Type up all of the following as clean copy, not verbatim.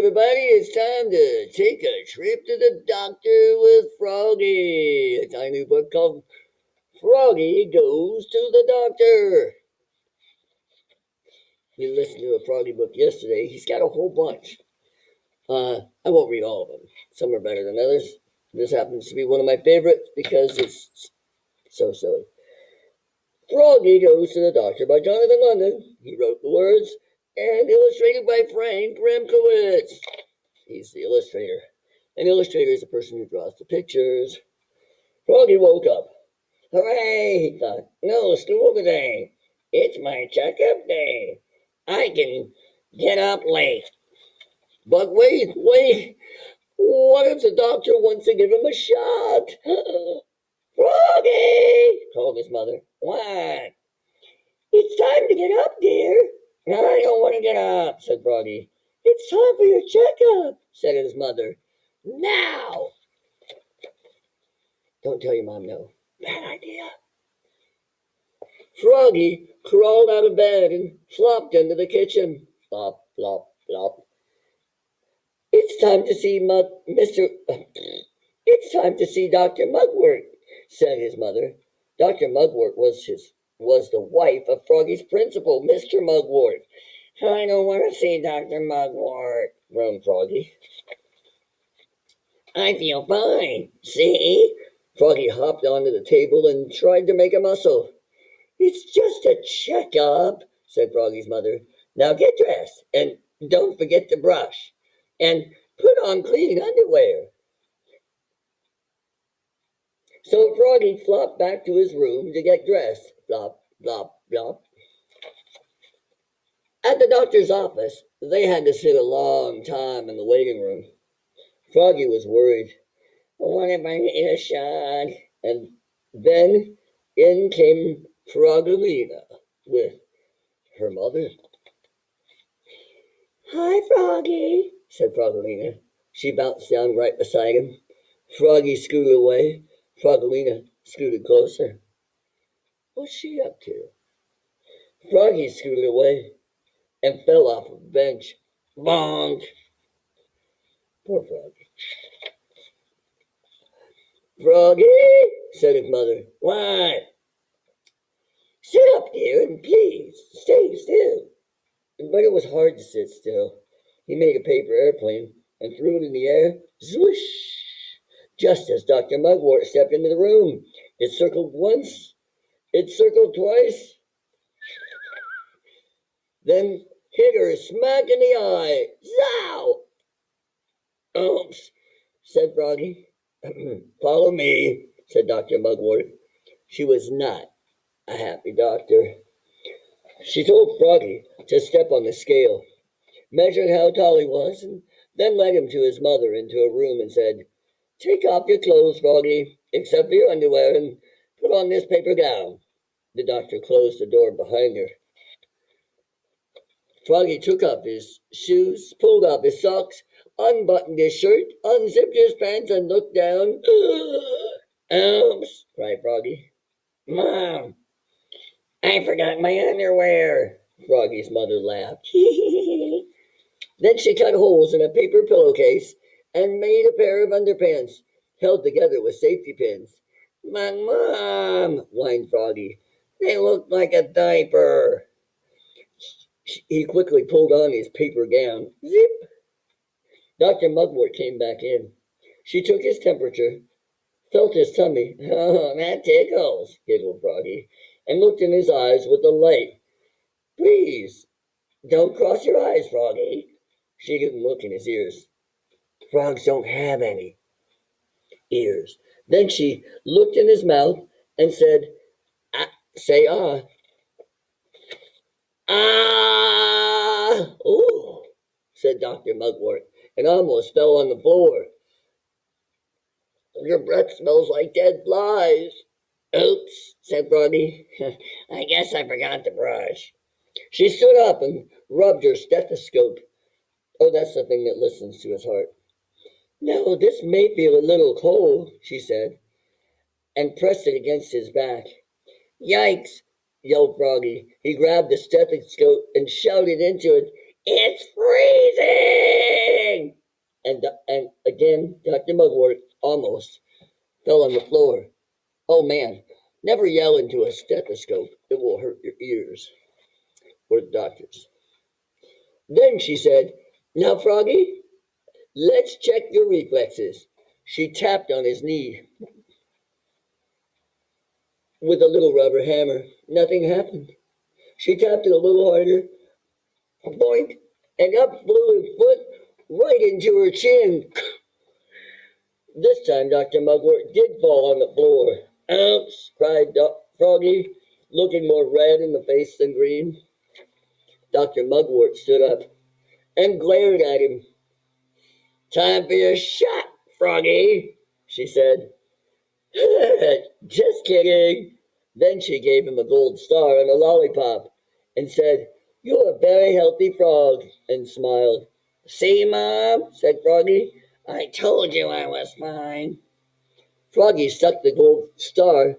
everybody, it's time to take a trip to the doctor with Froggy. A tiny book called Froggy Goes to the Doctor. We listened to a Froggy book yesterday. He's got a whole bunch. I won't read all of them. Some are better than others. This happens to be one of my favorites because it's so silly. Froggy Goes to the Doctor by Jonathan London. He wrote the words and illustrated by Frank Remkowitz. He's the illustrator. An illustrator is a person who draws the pictures. Froggy woke up. Hooray, he thought. No school today. It's my checkup day. I can get up late. But wait. What if the doctor wants to give him a shot? Froggy, called his mother. What? It's time to get up, dear. I don't want to get up, said Froggy. It's time for your checkup, said his mother. Now! Don't tell your mom no. Bad idea. Froggy crawled out of bed and flopped into the kitchen. Flop, flop, flop. It's time to see It's time to see Dr. Mugwort, said his mother. Dr. Mugwort was the wife of Froggy's principal, Mr. Mugwort. I don't want to see Dr. Mugwort, groaned Froggy. I feel fine. See? Froggy hopped onto the table and tried to make a muscle. It's just a checkup, said Froggy's mother. Now get dressed and don't forget to brush. And put on clean underwear. So Froggy flopped back to his room to get dressed. Flop, flop, flop. At the doctor's office, they had to sit a long time in the waiting room. Froggy was worried. What if I need a shot? And then in came Froggelina with her mother. Hi, Froggy, said Froggelina. She bounced down right beside him. Froggy scooted away. Froggelina scooted closer. What's she up to? Froggy scooted away and fell off a bench. Bonk! Poor Froggy. Froggy, said his mother. What? Sit up, dear, and please stay still. But it was hard to sit still. He made a paper airplane and threw it in the air. Zwoosh! Just as Dr. Mugwort stepped into the room. It circled once. It circled twice. Then hit her smack in the eye. Zow! Oops, said Froggy. Follow me, said Dr. Mugwort. She was not a happy doctor. She told Froggy to step on the scale, measured how tall he was, and then led him to his mother into a room and said, Take off your clothes, Froggy, except for your underwear, and put on this paper gown. The doctor closed the door behind her. Froggy took off his shoes, pulled off his socks, unbuttoned his shirt, unzipped his pants, and looked down. Oops, cried Froggy. Mom, I forgot my underwear. Froggy's mother laughed. Then she cut holes in a paper pillowcase and made a pair of underpants, held together with safety pins. But Mom, whined Froggy, they look like a diaper. He quickly pulled on his paper gown. Zip! Dr. Mugwort came back in. She took his temperature, felt his tummy. Oh, that tickles, giggled Froggy, and looked in his eyes with a light. Please, don't cross your eyes, Froggy. She didn't look in his ears. Frogs don't have any ears. Then she looked in his mouth and said, say ah. Ah! Ooh, said Dr. Mugwort, and almost fell on the floor. Your breath smells like dead flies. Oops, said Froggy. I guess I forgot to brush. She stood up and rubbed her stethoscope. Oh, that's the thing that listens to his heart. No, this may feel a little cold, she said, and pressed it against his back. Yikes, yelled Froggy. He grabbed the stethoscope and shouted into it, It's freezing! Then Dr. Mugwort almost fell on the floor. Oh man, never yell into a stethoscope. It will hurt your ears, or the doctors. Then she said, now, Froggy, let's check your reflexes. She tapped on his knee with a little rubber hammer. Nothing happened. She tapped it a little harder. Boink! And up flew his foot right into her chin. This time Dr. Mugwort did fall on the floor. Ouch! Cried Froggy, looking more red in the face than green. Dr. Mugwort stood up and glared at him. Time for your shot, Froggy, she said. Just kidding. Then she gave him a gold star and a lollipop and said, you're a very healthy frog, and smiled. See, Mom, said Froggy, I told you I was fine. Froggy stuck the gold star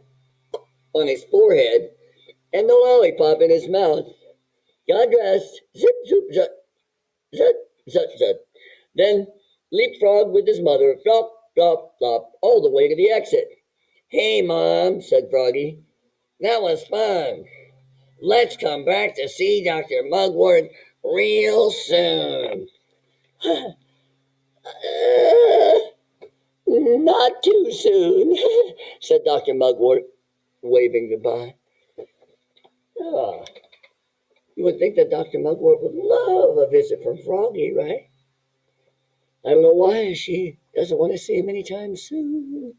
on his forehead and the lollipop in his mouth. Got dressed, zip, zoop, zut, zut, zut, zut. Then leapfrogged with his mother, flop, flop, flop, all the way to the exit. Hey, Mom, said Froggy, that was fun. Let's come back to see Dr. Mugwort real soon. Not too soon, said Dr. Mugwort, waving goodbye. Ah, you would think that Dr. Mugwort would love a visit from Froggy, right? I don't know why she doesn't want to see him anytime soon.